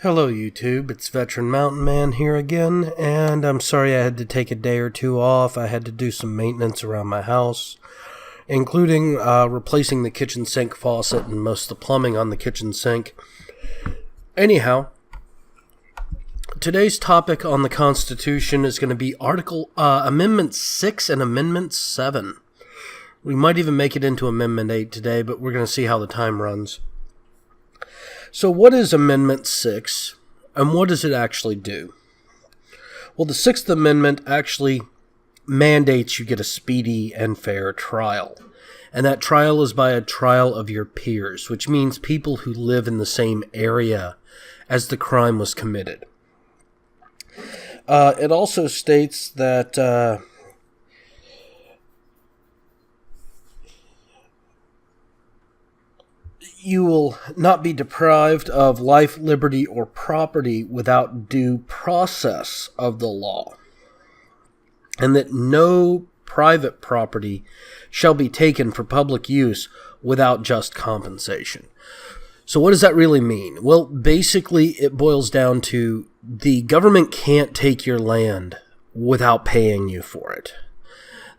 Hello YouTube, it's Veteran Mountain Man here again, and I'm sorry I had to take a day or two off. I had to do some maintenance around my house, including replacing the kitchen sink faucet and most of the plumbing on the kitchen sink. Anyhow, today's topic on the Constitution is going to be Amendment 6 and Amendment 7. We might even make it into Amendment 8 today, but we're going to see how the time runs. So what is Amendment 6, and what does it actually do? Well, the Sixth Amendment actually mandates you get a speedy and fair trial. And that trial is by a trial of your peers, which means people who live in the same area as the crime was committed. It also states that you will not be deprived of life, liberty, or property without due process of the law, and that no private property shall be taken for public use without just compensation. So what does that really mean? Well, basically it boils down to the government can't take your land without paying you for it.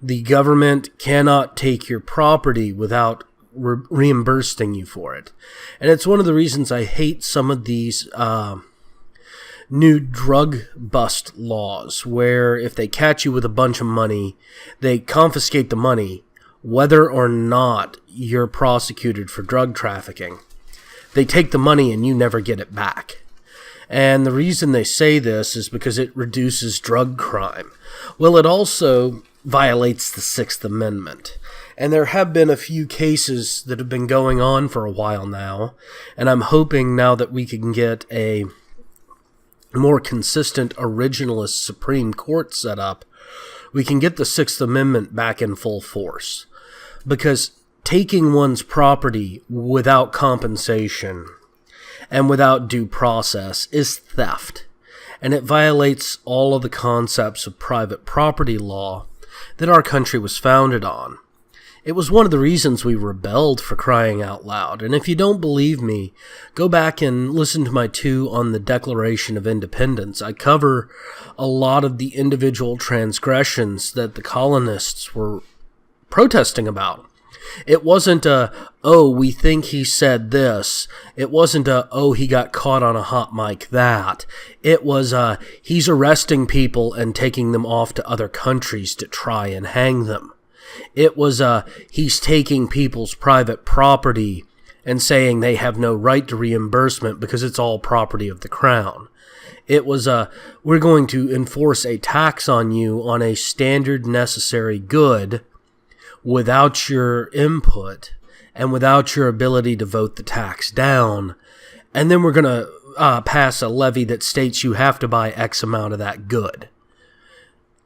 The government cannot take your property without reimbursing you for it. And it's one of the reasons I hate some of these new drug bust laws, where if they catch you with a bunch of money, they confiscate the money whether or not you're prosecuted for drug trafficking. They take the money and you never get it back. And the reason they say this is because it reduces drug crime. Well, it also violates the Sixth Amendment. And there have been a few cases that have been going on for a while now, and I'm hoping now that we can get a more consistent originalist Supreme Court set up, we can get the Sixth Amendment back in full force. Because taking one's property without compensation and without due process is theft, and it violates all of the concepts of private property law that our country was founded on. It was one of the reasons we rebelled, for crying out loud. And if you don't believe me, go back and listen to my 2 on the Declaration of Independence. I cover a lot of the individual transgressions that the colonists were protesting about. It wasn't we think he said this. It wasn't he got caught on a hot mic that. It was, he's arresting people and taking them off to other countries to try and hang them. It was, he's taking people's private property and saying they have no right to reimbursement because it's all property of the crown. It was, we're going to enforce a tax on you on a standard necessary good without your input and without your ability to vote the tax down. And then we're going to pass a levy that states you have to buy X amount of that good.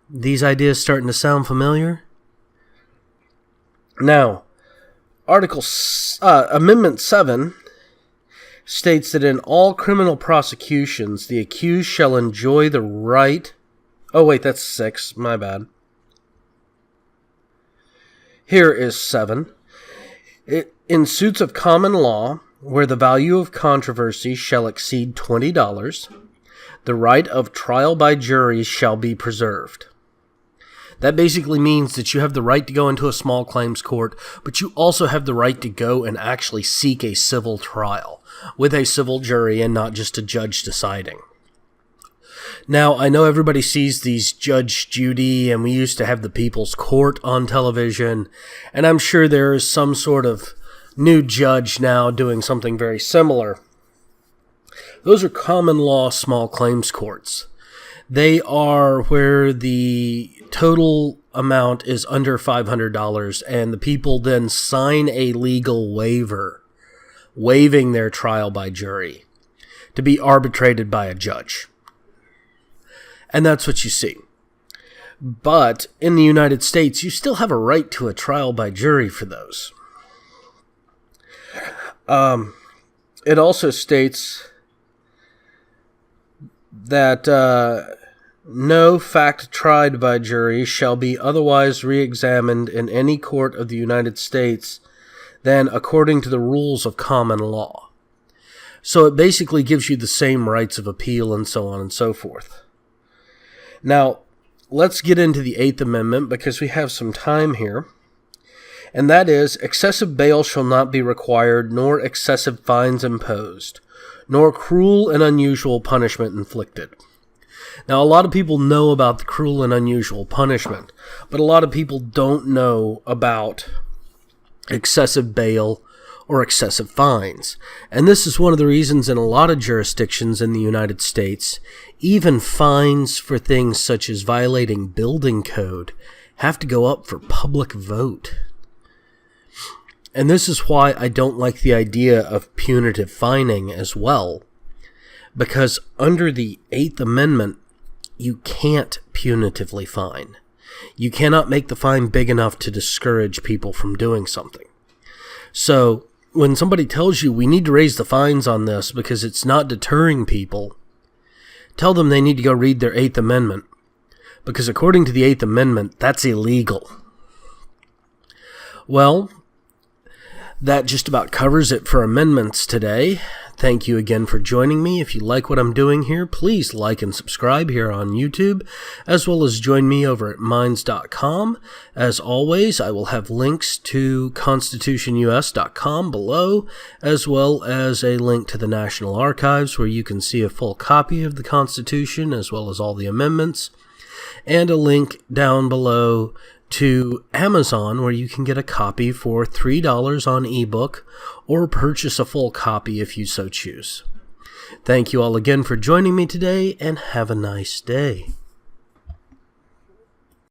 These ideas starting to sound familiar? Now, Amendment 7 states that in all criminal prosecutions, the accused shall enjoy the right... Oh, wait, that's 6. My bad. Here is 7. In suits of common law, where the value of controversy shall exceed $20, the right of trial by jury shall be preserved. That basically means that you have the right to go into a small claims court, but you also have the right to go and actually seek a civil trial with a civil jury and not just a judge deciding. Now, I know everybody sees these Judge Judy, and we used to have the People's Court on television, and I'm sure there is some sort of new judge now doing something very similar. Those are common law small claims courts. They are where the total amount is under $500, and the people then sign a legal waiver, waiving their trial by jury, to be arbitrated by a judge. And that's what you see. But in the United States, you still have a right to a trial by jury for those. It also states that no fact tried by jury shall be otherwise re-examined in any court of the United States than according to the rules of common law. So it basically gives you the same rights of appeal and so on and so forth. Now, let's get into the Eighth Amendment because we have some time here. And that is, excessive bail shall not be required, nor excessive fines imposed, nor cruel and unusual punishment inflicted. Now, a lot of people know about the cruel and unusual punishment, but a lot of people don't know about excessive bail or excessive fines. And this is one of the reasons in a lot of jurisdictions in the United States, even fines for things such as violating building code have to go up for public vote. And this is why I don't like the idea of punitive fining as well. Because under the Eighth Amendment, you can't punitively fine. You cannot make the fine big enough to discourage people from doing something. So, when somebody tells you we need to raise the fines on this because it's not deterring people, tell them they need to go read their Eighth Amendment. Because according to the Eighth Amendment, that's illegal. Well, that just about covers it for amendments today. Thank you again for joining me. If you like what I'm doing here, please like and subscribe here on YouTube, as well as join me over at minds.com. As always, I will have links to constitutionus.com below, as well as a link to the National Archives where you can see a full copy of the Constitution, as well as all the amendments, and a link down below to Amazon where you can get a copy for $3 on ebook or purchase a full copy if you so choose. Thank you all again for joining me today and have a nice day.